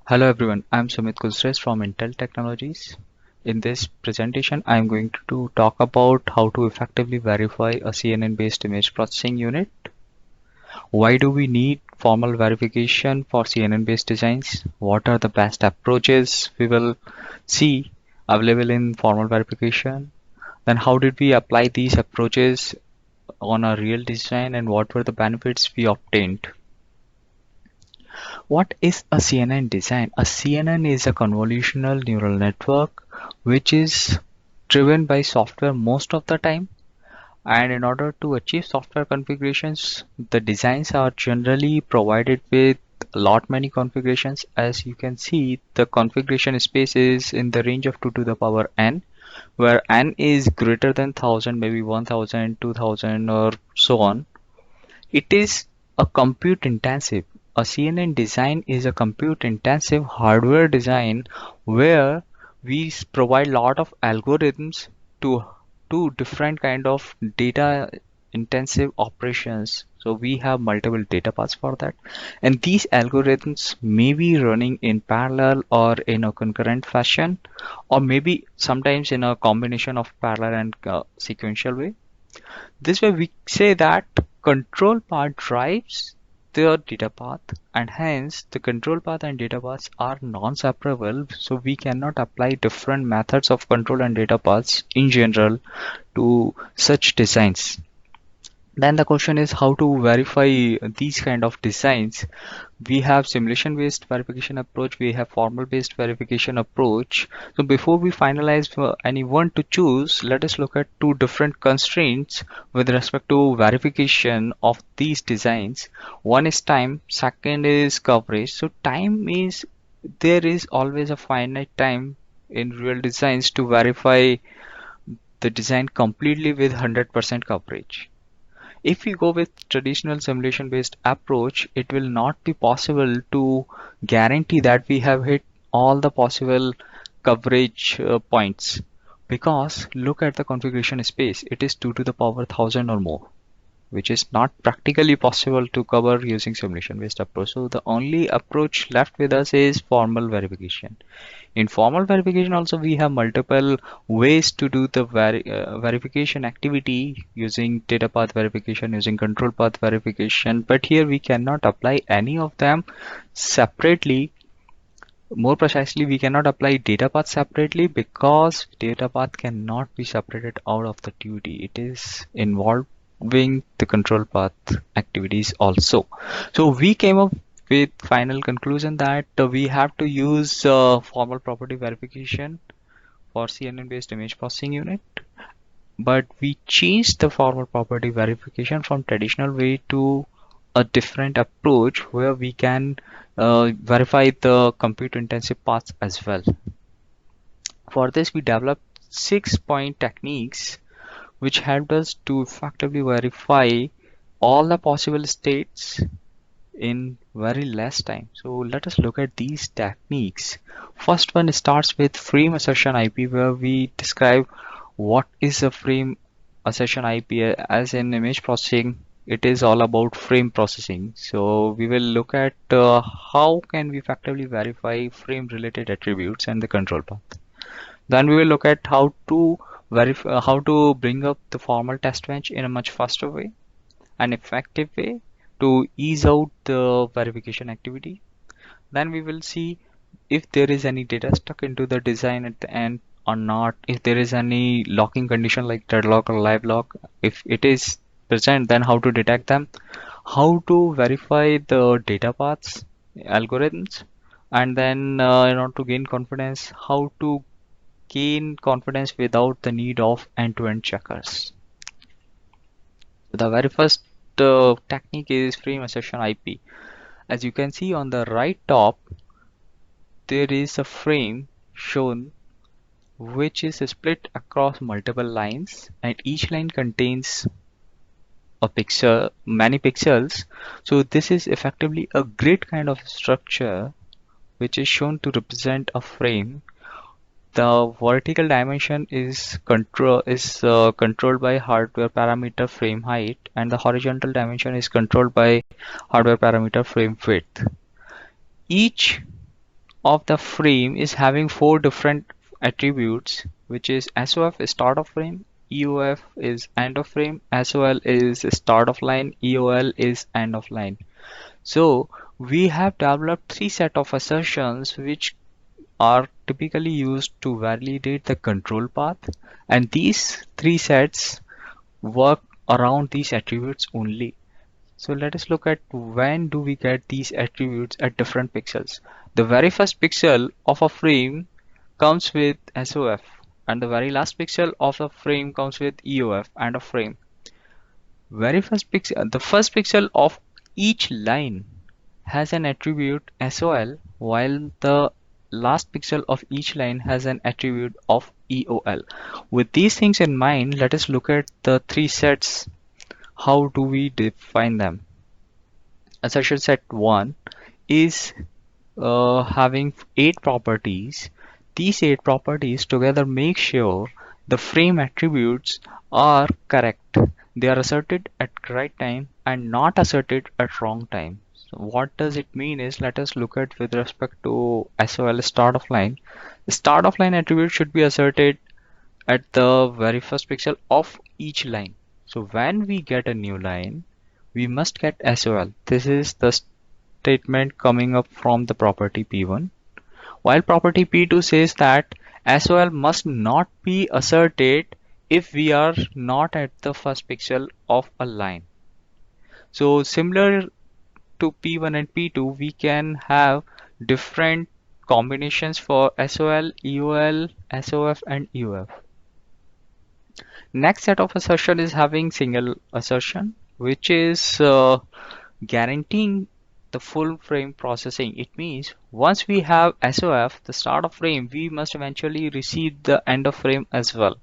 Hello everyone, I'm Sumit Kulshreshtha from Intel Technologies. In this presentation, I'm going to talk about how to effectively verify a CNN-based image processing unit. Why do we need formal verification for CNN-based designs? What are the best approaches we will see available in formal verification? Then how did we apply these approaches on a real design and what were the benefits we obtained? What is a CNN design? A CNN is a convolutional neural network which is driven by software most of the time. And in order to achieve software configurations, the designs are generally provided with a lot many configurations. As you can see, the configuration space is in the range of 2 to the power n, where n is greater than 1000, maybe 1000, 2000, or so on. It is a compute intensive. A CNN design is a compute intensive hardware design where we provide lot of algorithms to different kind of data intensive operations. So we have multiple data paths for that, and these algorithms may be running in parallel or in a concurrent fashion, or maybe sometimes in a combination of parallel and sequential way. This way we say that control path drives the data path, and hence the control path and data paths are non-separable, so we cannot apply different methods of control and data paths in general to such designs. Then the question is how to verify these kind of designs. We have simulation based verification approach, we have formal based verification approach. So before we finalize any one to choose, let us look at two different constraints with respect to verification of these designs. One is time, second is coverage. So time means there is always a finite time in real designs to verify the design completely with 100% coverage. If we go with traditional simulation based approach, it will not be possible to guarantee that we have hit all the possible coverage points, because look at the configuration space, it is 2 to the power 1000 or more, which is not practically possible to cover using simulation based approach. So the only approach left with us is formal verification. In formal verification also we have multiple ways to do the verification activity, using data path verification, using control path verification, but here we cannot apply any of them separately. More precisely, we cannot apply data path separately because data path cannot be separated out of the duty. It is involving the control path activities also. So we came up with final conclusion that we have to use formal property verification for CNN based image processing unit, but we changed the formal property verification from traditional way to a different approach where we can verify the compute intensive paths as well. For this we developed 6-point techniques which helped us to effectively verify all the possible states in very less time. So let us look at these techniques. First one starts with frame assertion IP, where we describe what is a frame assertion IP. As in image processing, it is all about frame processing. So we will look at how can we effectively verify frame related attributes and the control path. Then we will look at how to verify, how to bring up the formal test bench in a much faster way, an effective way to ease out the verification activity. Then we will see if there is any data stuck into the design at the end or not, if there is any locking condition like deadlock or live lock. If it is present, then how to detect them, how to verify the data paths algorithms, and then in order to gain confidence, how to gain confidence without the need of end-to-end checkers. The very first technique is frame assertion IP. As you can see on the right top, there is a frame shown which is split across multiple lines, and each line contains a pixel, many pixels. So this is effectively a grid kind of structure which is shown to represent a frame. The vertical dimension is controlled by hardware parameter frame height, and the horizontal dimension is controlled by hardware parameter frame width. Each of the frame is having four different attributes, which is SOF is start of frame, EOF is end of frame, SOL is start of line, EOL is end of line. So we have developed three set of assertions which are typically used to validate the control path, and these three sets work around these attributes only. So let us look at when do we get these attributes at different pixels. The very first pixel of a frame comes with SOF, and the very last pixel of the frame comes with EOF and a frame. The first pixel of each line has an attribute SOL, while the last pixel of each line has an attribute of EOL. With these things in mind, let us look at the three sets. How do we define them? Assertion set 1 is having 8 properties. These 8 properties together make sure the frame attributes are correct. They are asserted at right time and not asserted at wrong time. So what does it mean is, let us look at with respect to SOL start of line. The start of line attribute should be asserted at the very first pixel of each line. So when we get a new line, we must get SOL. This is the statement coming up from the property P1. While property P2 says that SOL must not be asserted if we are not at the first pixel of a line. So similar to P1 and P2, we can have different combinations for SOL, EOL, SOF and EOF. Next set of assertion is having single assertion, which is guaranteeing the full frame processing. It means once we have SOF, the start of frame, we must eventually receive the end of frame as well.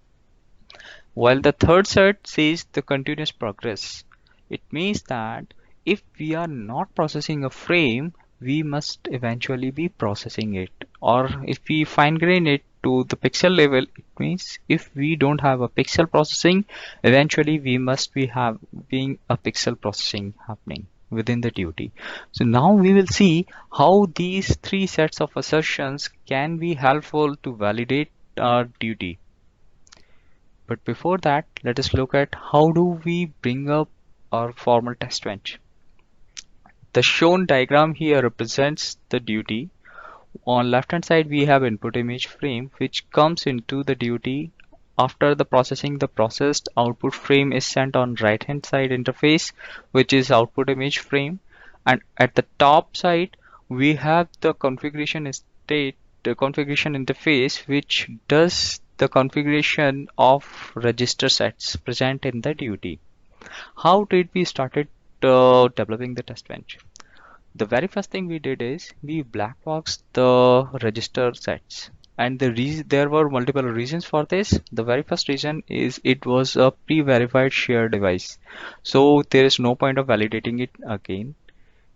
While the third set says the continuous progress. It means that if we are not processing a frame, we must eventually be processing it. Or if we fine grain it to the pixel level, it means if we don't have a pixel processing, eventually we must be having a pixel processing happening within the duty. So now we will see how these three sets of assertions can be helpful to validate our duty. But before that, let us look at how do we bring up our formal test bench. The shown diagram here represents the duty. On left hand side we have input image frame which comes into the duty. After the processing, the processed output frame is sent on right hand side interface, which is output image frame, and at the top side we have the configuration interface which does the configuration of register sets present in the duty. How did we started developing the test bench? The very first thing we did is we black boxed the register sets, and there were multiple reasons for this. The very first reason is it was a pre-verified shared device, so there is no point of validating it again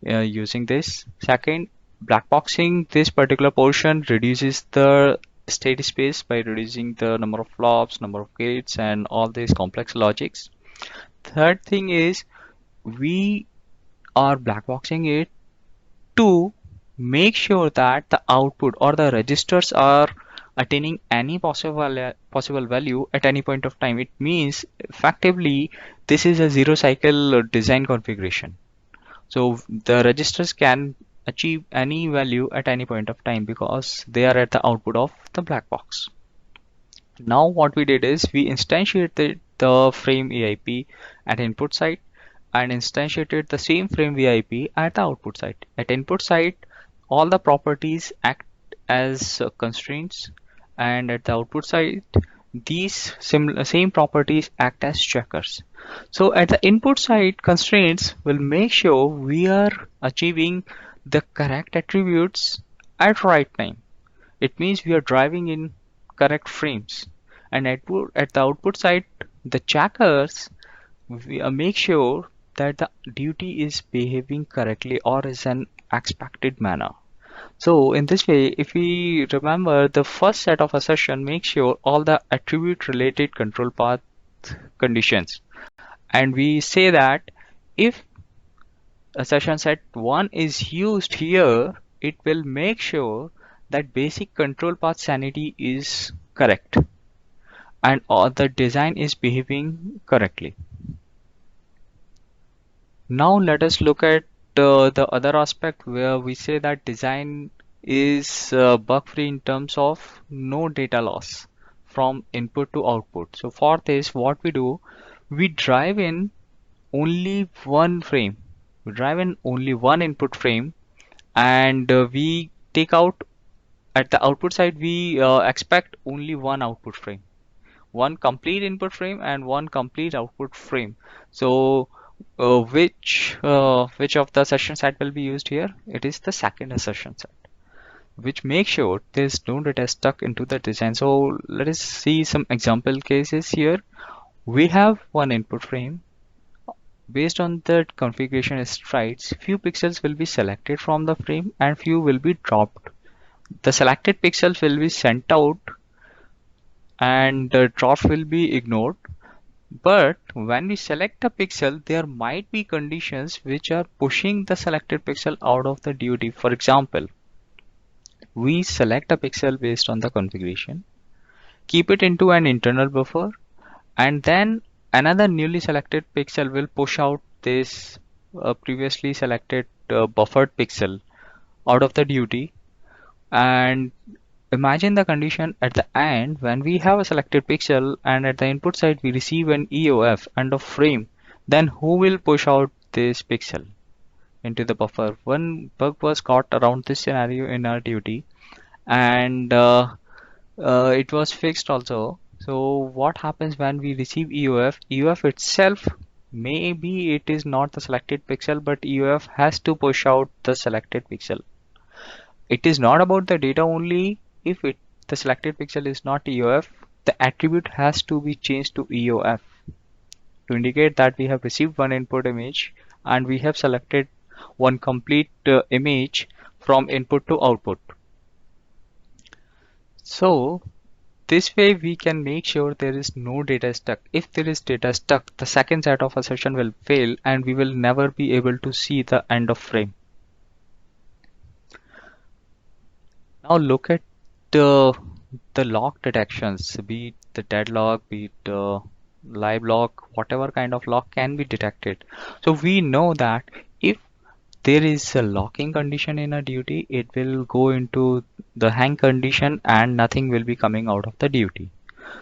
using this. Second, black boxing this particular portion reduces the state space by reducing the number of flops, number of gates, and all these complex logics. Third thing is we are black boxing it to make sure that the output or the registers are attaining any possible value at any point of time. It means effectively this is a zero cycle design configuration. So the registers can achieve any value at any point of time because they are at the output of the black box. Now what we did is we instantiated the frame EIP at input side and instantiated the same frame VIP at the output side. At input side, all the properties act as constraints, and at the output side, these same properties act as checkers. So at the input side, constraints will make sure we are achieving the correct attributes at right time. It means we are driving in correct frames. And at the output side, the checkers make sure that the duty is behaving correctly or is an expected manner. So in this way, if we remember, the first set of assertion makes sure all the attribute related control path conditions, and we say that if assertion set 1 is used here, it will make sure that basic control path sanity is correct and the design is behaving correctly. Now let us look at the other aspect where we say that design is bug free in terms of no data loss from input to output. So for this, what we do, we drive in only one frame. We drive in only one input frame, and we take out at the output side, we expect only one output frame, one complete input frame and one complete output frame. So which of the assertion set will be used here? It is the second assertion set, which makes sure there's no data stuck into the design. So let us see some example cases here. We have one input frame. Based on the configuration sprites, few pixels will be selected from the frame and few will be dropped. The selected pixels will be sent out and the drop will be ignored. But when we select a pixel, there might be conditions which are pushing the selected pixel out of the DoD. For example, we select a pixel based on the configuration, keep it into an internal buffer, and then another newly selected pixel will push out this previously selected buffered pixel out of the DoD. And imagine the condition at the end when we have a selected pixel and at the input side we receive an EOF and a frame. Then who will push out this pixel into the buffer? One bug was caught around this scenario in our duty, and it was fixed also. So what happens when we receive EOF? EOF itself, maybe it is not the selected pixel, but EOF has to push out the selected pixel. It is not about the data only. If the selected pixel is not EOF, the attribute has to be changed to EOF to indicate that we have received one input image and we have selected one complete image from input to output. So this way we can make sure there is no data stuck. If there is data stuck, the second set of assertion will fail and we will never be able to see the end of frame. Now look at the lock detections, be it the deadlock, be it live lock, whatever kind of lock can be detected. So we know that if there is a locking condition in a duty, it will go into the hang condition and nothing will be coming out of the duty.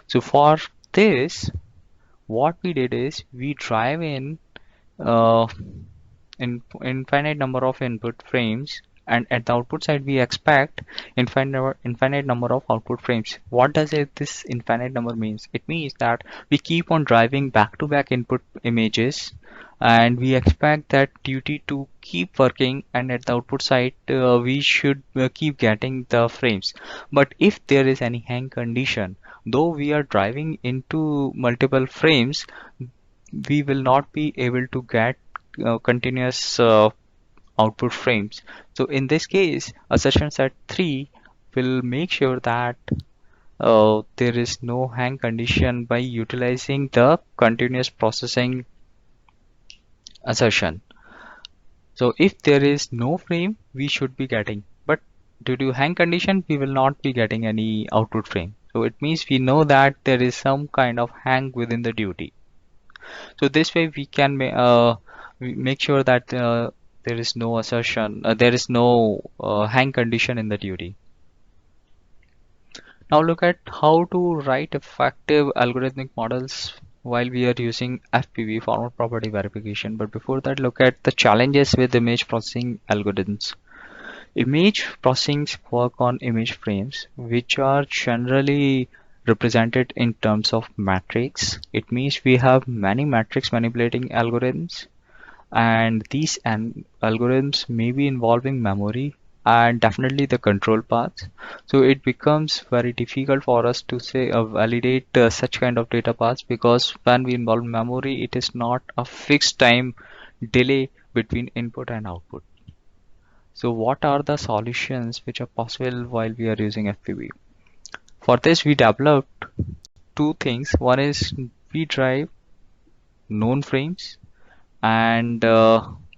So for this, what we did is we drive in infinite number of input frames, and at the output side we expect infinite number of output frames. What does this infinite number means? It means that we keep on driving back to back input images and we expect that duty to keep working, and at the output side we should keep getting the frames. But if there is any hang condition, though we are driving into multiple frames, we will not be able to get continuous output frames. So in this case, assertion set 3 will make sure that there is no hang condition by utilizing the continuous processing assertion. So if there is no frame, we should be getting, but due to hang condition, we will not be getting any output frame. So it means we know that there is some kind of hang within the duty. So this way we can make sure that there is no assertion, there is no hang condition in the duty. Now look at how to write effective algorithmic models while we are using FPV, formal property verification. But before that, look at the challenges with image processing algorithms. Image processing work on image frames, which are generally represented in terms of matrix. It means we have many matrix manipulating algorithms, and these algorithms may be involving memory and definitely the control paths. So it becomes very difficult for us to say validate such kind of data paths, because when we involve memory, it is not a fixed time delay between input and output. So what are the solutions which are possible while we are using FPV? For this, we developed two things. One is we drive known frames, and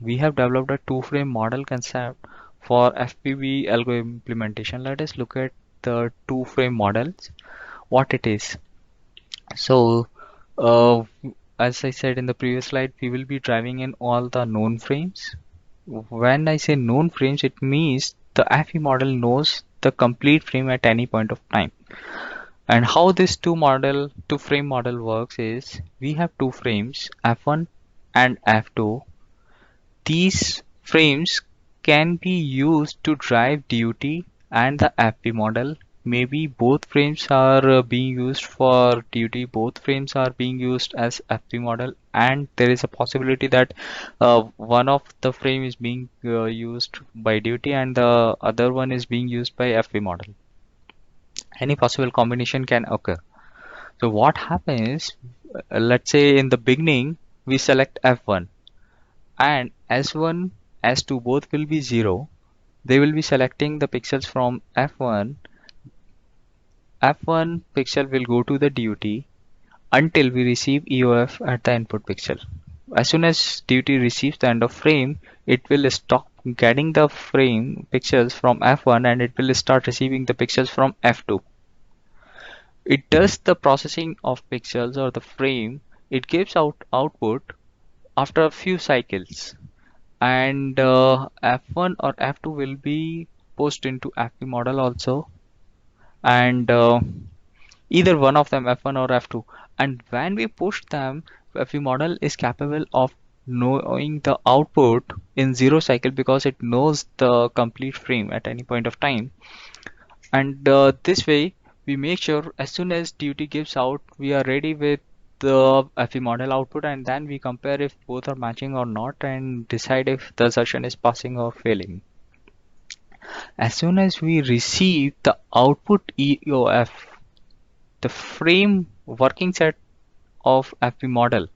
we have developed a two-frame model concept For FPV algo implementation, let us look at the two frame models, what it is. So, uh, as I said in the previous slide, we will be driving in all the known frames. When I say known frames, it means the FE model knows the complete frame at any point of time. And how this two frame model works is we have two frames, F1 and F2. These frames can be used to drive DUT and the FP model. Maybe both frames are being used for DUT, both frames are being used as FP model, and there is a possibility that one of the frame is being used by DUT and the other one is being used by FP model. Any possible combination can occur. So what happens, let's say in the beginning we select F1 and S1, S2 both will be 0. They will be selecting the pixels from F1. F1 pixel will go to the DUT until we receive EOF at the input pixel. As soon as DUT receives the end of frame, it will stop getting the frame pixels from F1 and it will start receiving the pixels from F2. It does the processing of pixels or the frame. It gives out output after a few cycles, and F1 or F2 will be pushed into FP model also, and either one of them, F1 or F2. And when we push them, FP model is capable of knowing the output in 0 cycle because it knows the complete frame at any point of time. And this way we make sure as soon as duty gives out, we are ready with the FE model output, and then we compare if both are matching or not and decide if the assertion is passing or failing. As soon as we receive the output EOF, the frame working set of FE model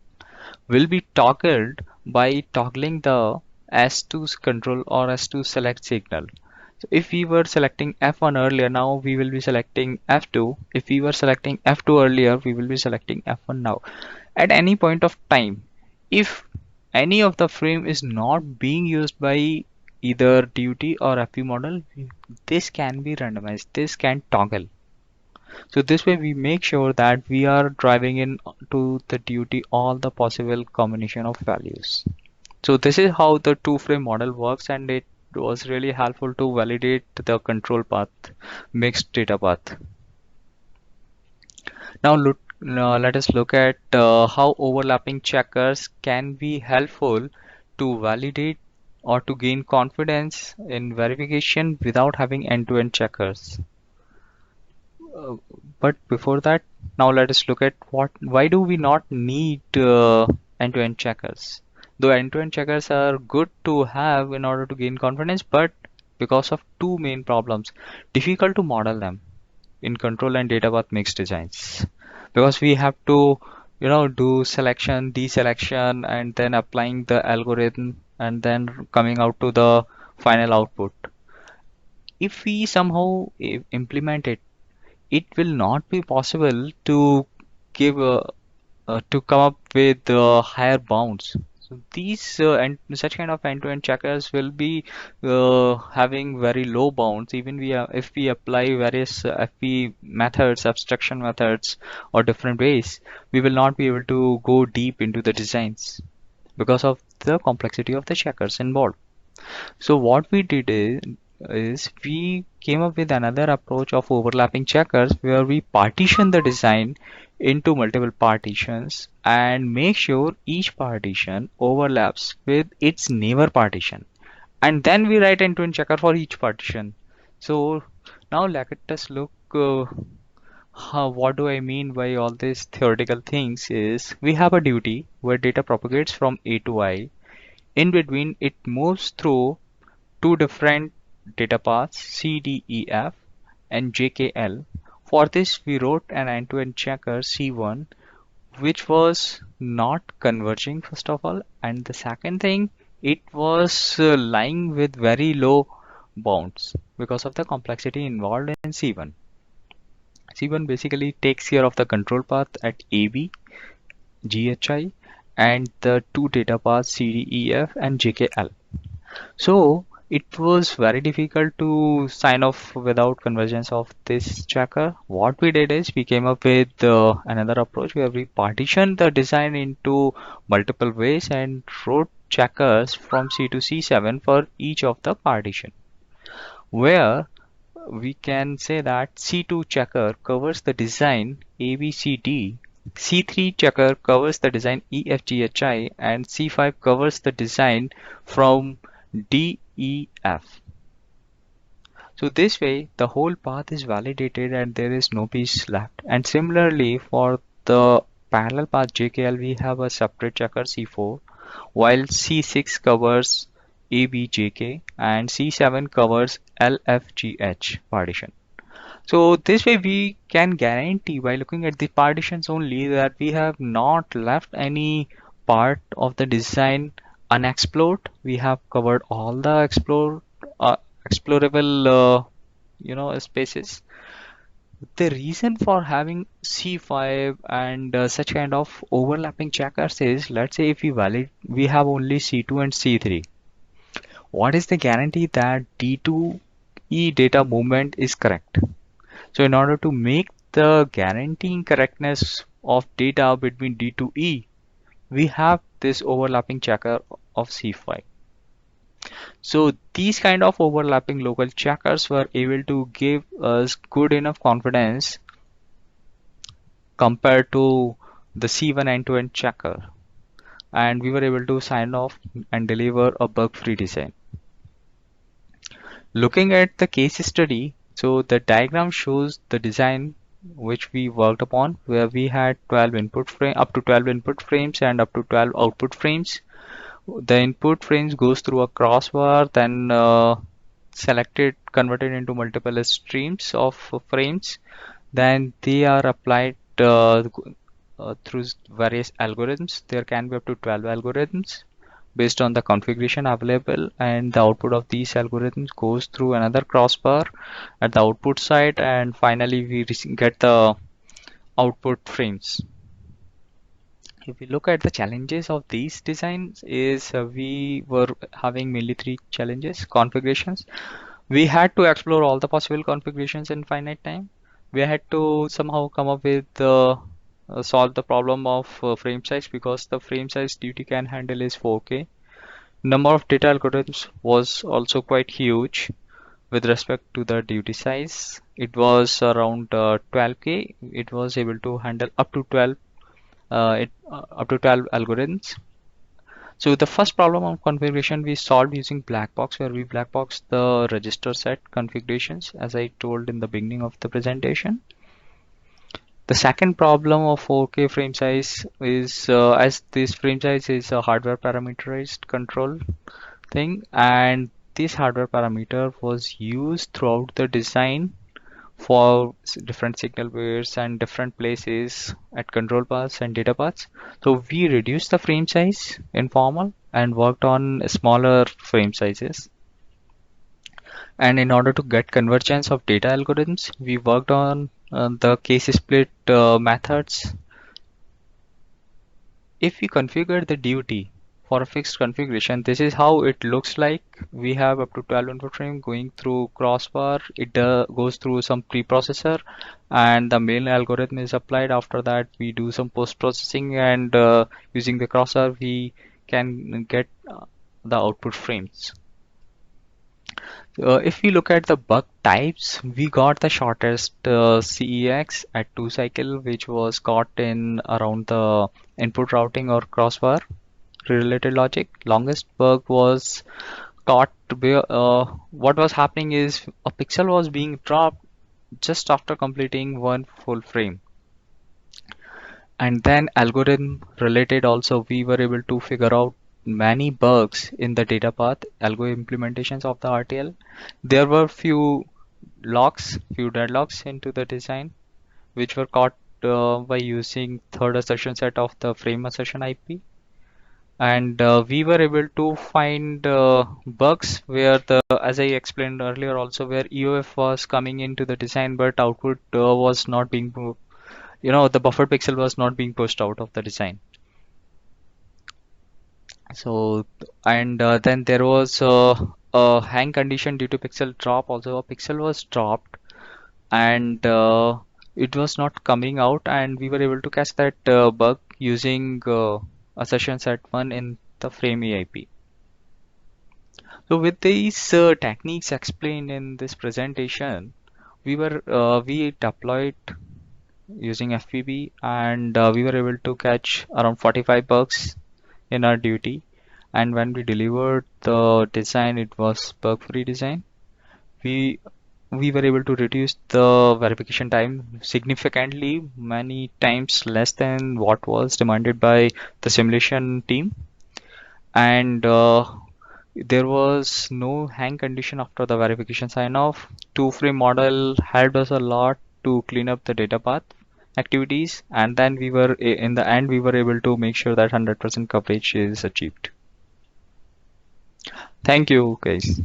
will be toggled by toggling the S2 control or S2 select signal. So if we were selecting F1 earlier, now we will be selecting F2. If we were selecting F2 earlier, we will be selecting F1 now. At any point of time, if any of the frame is not being used by either DUT or FP model, this can be randomized. This can toggle. So this way we make sure that we are driving in to the DUT all the possible combination of values. So this is how the two frame model works, and it was really helpful to validate the control path, mixed data path. Now let us look at how overlapping checkers can be helpful to validate or to gain confidence in verification without having end-to-end checkers. But before that, now let us look at why do we not need end-to-end checkers? Though end-to-end checkers are good to have in order to gain confidence, but because of two main problems, difficult to model them in control and data path mixed designs, because we have to do selection, deselection, and then applying the algorithm and then coming out to the final output. If we somehow implement it, it will not be possible to give to come up with higher bounds. So these and such kind of end-to-end checkers will be having very low bounds. Even if we apply various FP methods, abstraction methods, or different ways, we will not be able to go deep into the designs because of the complexity of the checkers involved. So what we did is we came up with another approach of overlapping checkers where we partition the design into multiple partitions and make sure each partition overlaps with its neighbor partition, and then we write end-to-end checker for each partition. So now let us look what do I mean by all these theoretical things is we have a duty where data propagates from A to I. In between it moves through two different data paths C, D, E, F and J, K, L. For this we wrote an end-to-end checker C1 which was not converging first of all, and the second thing, it was lying with very low bounds because of the complexity involved in C1. C1 basically takes care of the control path at AB, GHI and the two data paths C, D, E, F and JKL. So it was very difficult to sign off without convergence of this checker. What we did is we came up with another approach where we partitioned the design into multiple ways and wrote checkers from C to C7 for each of the partition, where we can say that C2 checker covers the design A, B, C, D, C3 checker covers the design E, F, G, H, I, and C5 covers the design from D, E, F. So this way, the whole path is validated and there is no piece left. And similarly, for the parallel path JKL, we have a separate checker C4, while C6 covers ABJK and C7 covers LFGH partition. So this way we can guarantee by looking at the partitions only that we have not left any part of the design unexplored. We have covered all the explorable spaces. The reason for having C5 and such kind of overlapping checkers is, let's say if we have only C2 and C3. What is the guarantee that D2E data movement is correct? So in order to make the guaranteeing correctness of data between D2E, we have this overlapping checker of C5. So these kind of overlapping local checkers were able to give us good enough confidence compared to the C1 end-to-end checker, and we were able to sign off and deliver a bug-free design. Looking at the case study, so the diagram shows the design which we worked upon, where we had 12 up to 12 input frames and up to 12 output frames. The input frames goes through a crossbar, then converted into multiple streams of frames. Then they are applied through various algorithms. There can be up to 12 algorithms based on the configuration available, and the output of these algorithms goes through another crossbar at the output side, and finally we get the output frames. If we look at the challenges of these designs is we were having mainly three challenges. Configurations. We had to explore all the possible configurations in finite time. We had to somehow come up with solve the problem of frame size, because the frame size duty can handle is 4K. Number of data algorithms was also quite huge with respect to the duty size. It was around 12K. It was able to handle up to 12 algorithms. So the first problem of configuration we solved using black box, where we black box the register set configurations, as I told in the beginning of the presentation. The second problem of 4K frame size is as this frame size is a hardware parameterized control thing, and this hardware parameter was used throughout the design for different signal pairs and different places at control paths and data paths. So we reduced the frame size in formal and worked on smaller frame sizes. And in order to get convergence of data algorithms, we worked on the case split methods. If we configure the duty for a fixed configuration, this is how it looks like. We have up to 12 input frame going through crossbar. It goes through some preprocessor, and the main algorithm is applied. After that, we do some post processing, and using the crossbar we can get the output frames. If we look at the bug types, we got the shortest CEX at 2 cycle, which was caught in around the input routing or crossbar related logic. Longest bug was caught what was happening is a pixel was being dropped just after completing one full frame. And then algorithm related also, we were able to figure out many bugs in the data path algo implementations of the RTL. There were few deadlocks into the design, which were caught by using third assertion set of the frame assertion IP. And we were able to find bugs where as I explained earlier also, where EOF was coming into the design, but output was not being, the buffer pixel was not being pushed out of the design. So, and then there was a hang condition due to pixel drop. Also, a pixel was dropped, and it was not coming out, and we were able to catch that bug using assertion set 1 in the frame EIP. So with these techniques explained in this presentation, we deployed using FPB, and we were able to catch around 45 bugs in our duty. And when we delivered the design, it was bug-free design. We we were able to reduce the verification time significantly, many times less than what was demanded by the simulation team. And there was no hang condition after the verification sign off. Two-frame model helped us a lot to clean up the data path activities, and then in the end we were able to make sure that 100% coverage is achieved. Thank you, guys.